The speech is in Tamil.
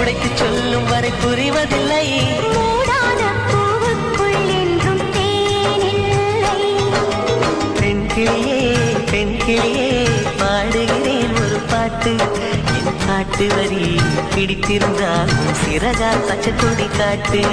உடைத்து சொல்லும் வரை புரிவதில்லை. மூடாத பூவுக்குள் என்றும் தேனில்லை. பெண் கிளியே பெண் கிளியே பாடுகிறேன் ஒரு பாட்டு. என் பாட்டு வரி பிடித்திருந்தால் சிறகால் பச்சை கொடி காட்டு.